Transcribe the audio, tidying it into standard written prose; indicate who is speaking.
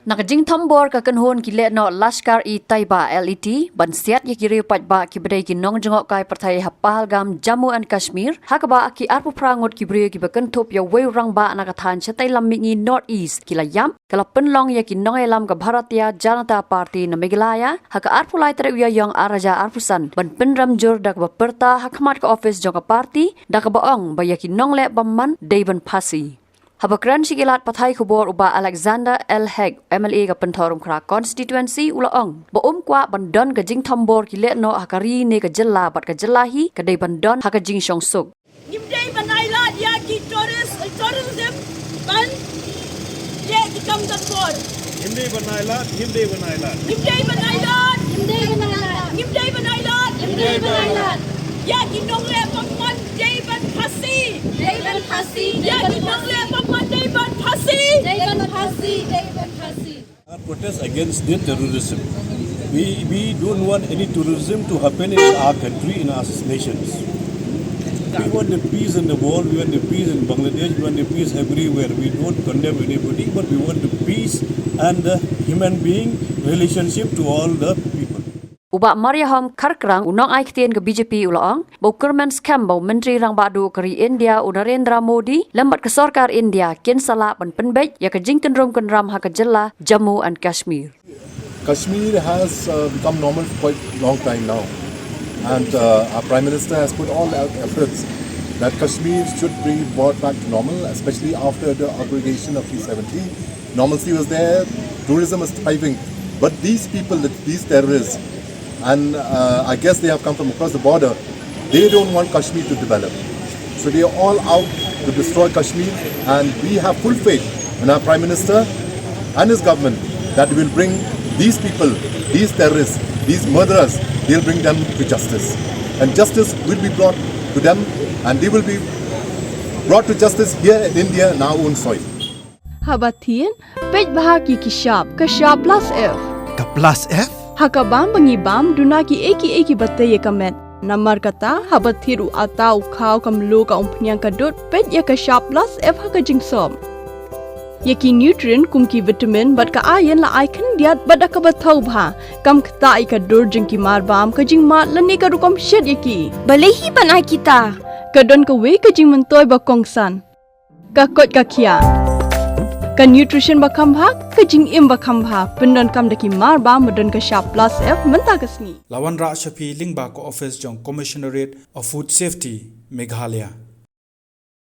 Speaker 1: Nakajing tambor ka kanhon ki le no Lashkar i Taiba LET ban Siat ye kiri pajba ki bedai ki nong jengok kai partai Pahalgam Jammu and Kashmir hakaba ki arpu prangot ki Briew ki bakan thop ya wei rang ba nakathan chatai lammingi North East ki la yam kala penlong ye ki nong elam ka Bharatiya Janata Party na Meghalaya haka arpu lai tere ya yang araja arpusan ban penram jur dak ba perta hakmat ka office jong ka party dak ba ong ba ye ki nong le bamman Dawan Phasi Habakran sikilat pathai khubor uba Alexander L. Heg, MLA ka pentorum kra constituency ulaong. Baum kwa bandon ka jing thambor ki le no hakari ne ka jella bat ka jellahi ka dei bandon haka jing shong suk.
Speaker 2: Nimdei banailat ya ki tourism ban ye ki kam tanbor.
Speaker 3: Nimdei banailat.
Speaker 2: Nimdei banailat. Nimdei banailat. Ya ki nong le pamman Dawan Phasi. Ya ki nong le pamman Dawan Phasi.
Speaker 3: Our protest against the terrorism. We don't want any terrorism to happen in our country, in our nations. We want the peace in the world, we want the peace in Bangladesh, we want the peace everywhere. We don't condemn anybody, but we want the peace and the human being relationship to all the people.
Speaker 1: Uba Mariaham Karkrang unang ay kitien ke BJP ulaang, bau kermen scam bau Menteri Rang Badu kari India Narendra Modi lembat ke Sarkar India ken sala ban penbej ya ke jing tenrum kenram ha ke jella Jammu and Kashmir.
Speaker 4: Kashmir has become normal for quite a long time now, and our Prime Minister has put all out efforts that Kashmir should be brought back to normal, especially after the abrogation of 370. Normalcy was there, tourism is thriving, but these people, these terrorists, and I guess they have come from across the border, they don't want Kashmir to develop. So they are all out to destroy Kashmir, and we have full faith in our Prime Minister and his government that will bring these people, these terrorists, these murderers, they'll bring them to justice. And justice will be brought to them, and they will be brought to justice here in India, in our own soil.
Speaker 5: Habatin, pej bahagi kashab plus F.
Speaker 6: Ka plus F?
Speaker 5: Hakabam bangibam dunaki eki batte ye kamet. Namar kata habathiru atau khau kamlu ka umpnyang kadut pej ya kashab plus F haka jingsom. Yaki nutrient kumki vitamin bat ka ayan la icon diat bat ka bathau bha kam khta ka dur jingki marbam ka jing mat lani ka rukom shed yaki. Balehi banai kita. Kadon ka we ka jing mentoy ba kongsan. Ka kot ka kia. Ka nutrition ba khambha ka jing im ba khambha pendon kam daki mar ba modon ka sharp plus F menta kasni
Speaker 6: Lawan Ra Shafi Lingba ko office jong Commissionerate of Food Safety Meghalaya